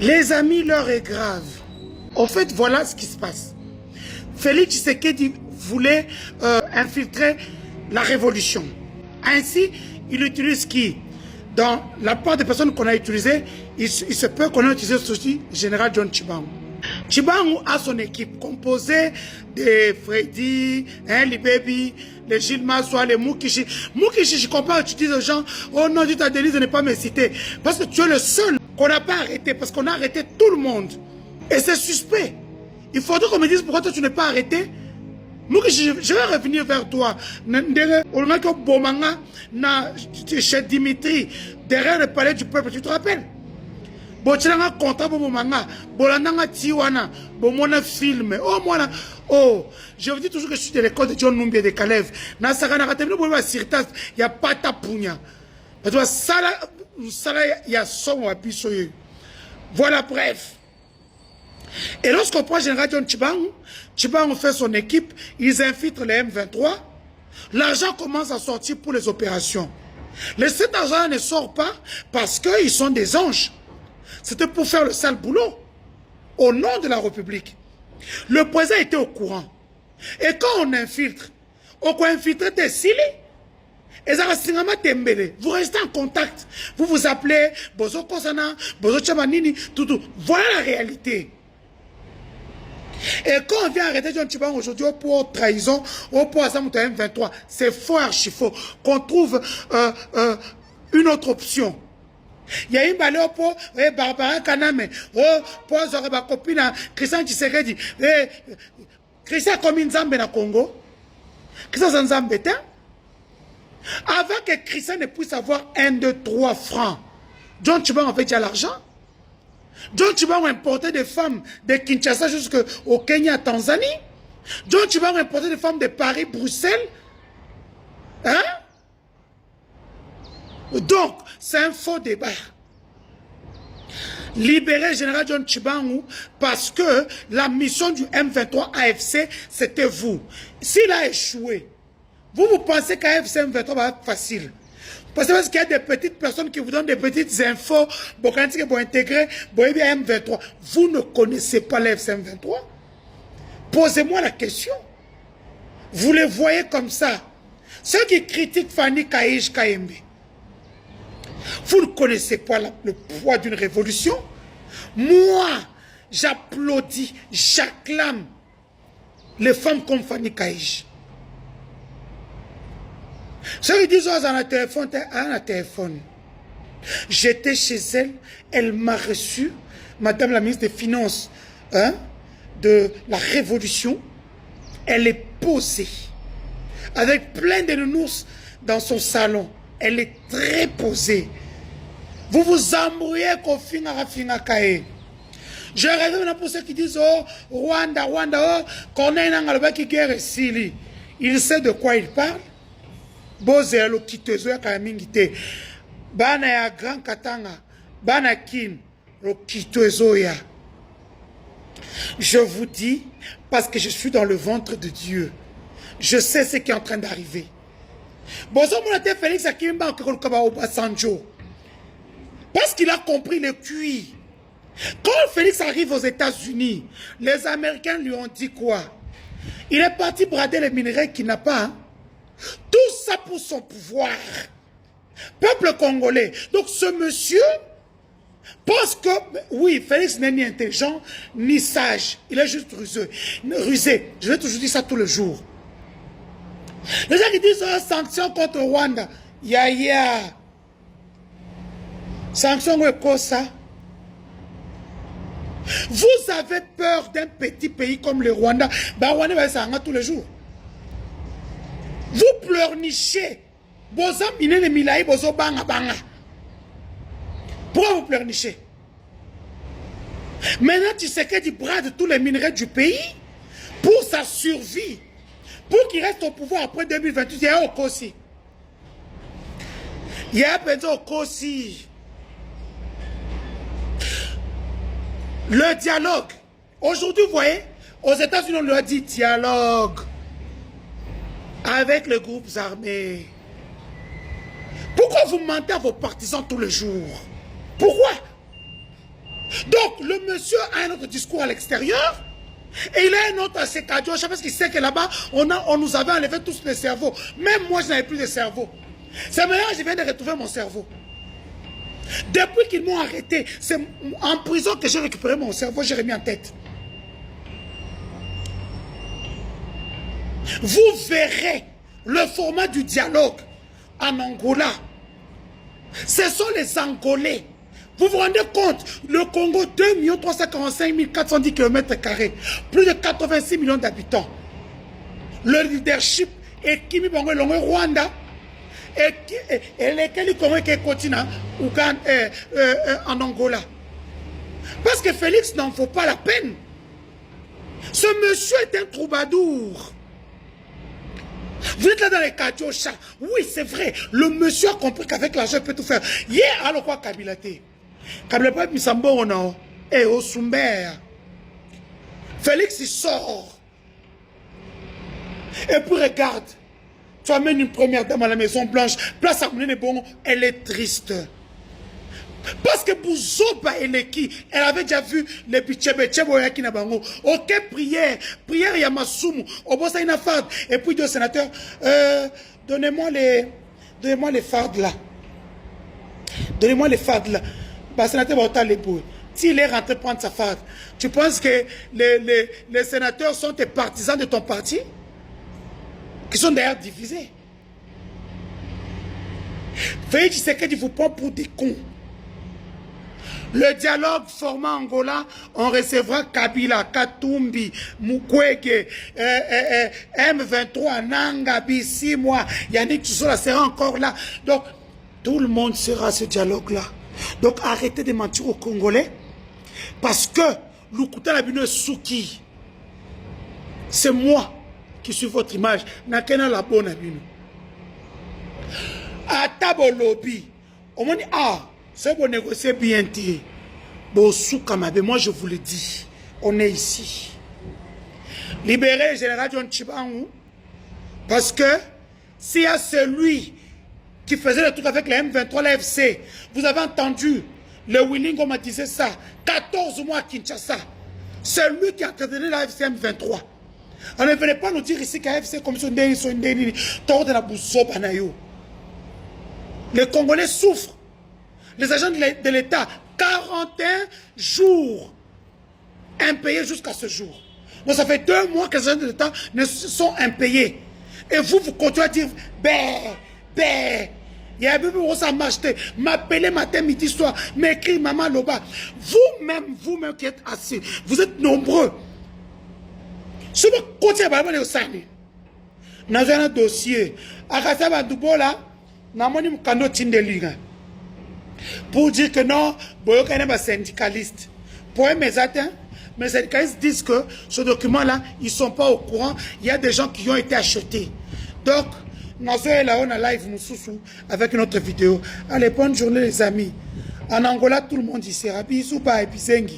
Les amis, l'heure est grave. En fait, voilà ce qui se passe. Félix Tshisekedi voulait infiltrer la révolution. Ainsi, il utilise qui? Dans la part des personnes qu'on a utilisées, il se peut qu'on a utilisé aussi le général John Tshibangou. Tshibangou a son équipe composée de Freddy, Libebi, les Gilles Massoua, les Moukichi. Moukichi, je comprends, tu dis aux gens, oh non, tu t'as délié de ne pas me citer. Parce que tu es le seul qu'on n'a pas arrêté, parce qu'on a arrêté tout le monde. Et c'est suspect. Il faudrait qu'on me dise pourquoi toi tu n'es pas arrêté. Moukichi, je vais revenir vers toi. Chez Dimitri, derrière le palais du peuple, tu te rappelles? Oh, je vous dis toujours que je suis de l'école de John Numbi et de Kalev. Il n'y a pas ta pugna. Voilà, bref. Et lorsqu'on prend le général John Tshibangou, Tshibangou fait son équipe, ils infiltrent les M23. L'argent commence à sortir pour les opérations. Cet argent ne sort pas parce qu'ils sont des anges. C'était pour faire le sale boulot au nom de la République. Le président était au courant. Et quand on infiltre, on peut infiltrer des silés. Et ça vous restez en contact. Vous vous appelez Bozo Kosana, Bozo Chabanini, tout. Voilà la réalité. Et quand on vient arrêter John Tshibangou aujourd'hui pour trahison, pour Asamuta M23, c'est faux, archi faux. Qu'on trouve une autre option. Il y a une balle pour Barbara Kaname, pour ma copine Christian Tshisekedi. Christian comme une Zambé na Congo. Christian Zambé, avant que Christian ne puisse avoir 1, 2, 3 francs, John Tshibangou avait déjà l'argent. John Tshibangou importait des femmes de Kinshasa jusqu'au Kenya, Tanzanie. John Tshibangou importait des femmes de Paris, Bruxelles. Hein? Donc, c'est un faux débat. Libérer le général John Tshibangou parce que la mission du M23 AFC, c'était vous. S'il a échoué, vous pensez qu'AFC M23 va être facile. Parce qu'il y a des petites personnes qui vous donnent des petites infos pour intégrer M23. Vous ne connaissez pas l'AFC M23? Posez-moi la question. Vous les voyez comme ça. Ceux qui critiquent Fanny Kaïj Kayembe, vous ne connaissez pas le poids d'une révolution. Moi, j'applaudis, j'acclame les femmes comme Fanny Kaïj. Ceux qui disent à un téléphone, j'étais chez elle, elle m'a reçu, Madame la ministre des Finances, de la Révolution, elle est posée, avec plein de nounours dans son salon. Elle est très posée. Vous vous embrouillez qu'au finga kae. Je reviens pour ceux qui disent, oh, Rwanda, oh, Corneille Nangalba qui guerre Sili. Il sait de quoi il parle. Boze lo kitezo ya kamingite. Bana ya Grand Katanga, Bana Kin, lo kitezo ya. Je vous dis, parce que je suis dans le ventre de Dieu, je sais ce qui est en train d'arriver. Félix Akimba Sanjo. Parce qu'il a compris le QI. Quand Félix arrive aux États-Unis, les Américains lui ont dit quoi? Il est parti brader les minerais qu'il n'a pas. Hein? Tout ça pour son pouvoir. Peuple congolais. Donc ce monsieur pense que, oui, Félix n'est ni intelligent, ni sage. Il est juste rusé. Je vais toujours dire ça tous les jours. Les gens qui disent sanctions contre Rwanda, ya. Sanctions contre ça. Vous avez peur d'un petit pays comme le Rwanda. Bah, Rwanda va s'en tous les jours. Vous pleurnichez. Boza minene milaï bozo banga banga. Pourquoi vous pleurnichez? Maintenant, tu sais qu'il brade tous les minerais du pays pour sa survie. Pour qu'il reste au pouvoir après 2028, il y a un Okosi. Il y a un Okosi. Le dialogue. Aujourd'hui, vous voyez, aux États-Unis, on leur dit dialogue avec les groupes armés. Pourquoi vous mentez à vos partisans tous les jours? Pourquoi? Donc, le monsieur a un autre discours à l'extérieur. Et il a un autre à ses cadioches parce qu'il sait que là-bas, on nous avait enlevé tous les cerveaux. Même moi, je n'avais plus de cerveau. C'est maintenant que je viens de retrouver mon cerveau. Depuis qu'ils m'ont arrêté, c'est en prison que j'ai récupéré mon cerveau, j'ai remis en tête. Vous verrez le format du dialogue en Angola. Ce sont les Angolais. Vous vous rendez compte, le Congo, 2 345 410 km², plus de 86 millions d'habitants. Le leadership est Kimi Bango Longo Rwanda et lesquels Congo qui continuent en Angola. Parce que Félix n'en faut pas la peine. Ce monsieur est un troubadour. Vous êtes là dans les Kadiocha. Oui, c'est vrai. Le monsieur a compris qu'avec l'argent, il peut tout faire. Hier, alors quoi, Kabila te? Kabila pas Misambo, on et au Sumber. Félix, il sort. Et puis regarde. Tu amènes une première dame à la Maison Blanche. Place à mener bon, elle est triste. Parce que Bouzoba Eleki, elle avait déjà vu les Pichebe na bango. Ok, prière Yamasumu, Obosa Inafad. Et puis deux sénateurs, donnez-moi les fardes là. Donnez-moi les fardes là. Bah, sénateur Bauta Lebou. S'il est rentré prendre sa farde, tu penses que les sénateurs sont des partisans de ton parti? Qui sont d'ailleurs divisés. Félix Tshisekedi vous prend pour des cons. Le dialogue format Angola, on recevra Kabila, Katumbi, Mukwege, M23, Nanga, Bissi, moi, Yannick Tsoula sera encore là. Donc, tout le monde sera à ce dialogue-là. Donc, arrêtez de mentir aux Congolais. Parce que, Lukuta Labino Souki, c'est moi qui suis votre image. Nakena la bonne abino. À table lobby, on m'a dit, ah, c'est pour négocier bien. Moi, je vous le dis, on est ici. Libérer le général John Tchibangu, parce que s'il y a celui qui faisait le truc avec les M23, l'AFC, vous avez entendu, le Willing, on m'a dit ça, 14 mois à Kinshasa, c'est lui qui a coordonné l'AFC M23. On ne venait pas nous dire ici qu'AFC comme son déni, de la Boussoba Nayo. Les Congolais souffrent. Les agents de l'État, 41 jours impayés jusqu'à ce jour. Donc ça fait 2 mois que les agents de l'État ne sont impayés. Et vous continuez à dire, il y a un bébé où ça marche, m'appeler matin, midi, soir, m'écrire maman Loba. Vous-même qui êtes assis, vous êtes nombreux. Si vous continuez à parler au Sani, dans un dossier, à Kassaba Doubola, dans mon canot Tindeliga. Pour dire que non, Boyo Kane est syndicaliste. Pour mes atteints, mes syndicalistes disent que ce document-là, ils ne sont pas au courant. Il y a des gens qui ont été achetés. Donc, nous sommes là, on a live avec une autre vidéo. Allez, bonne journée les amis. En Angola, tout le monde y sera. Bisous, bye, bisengi.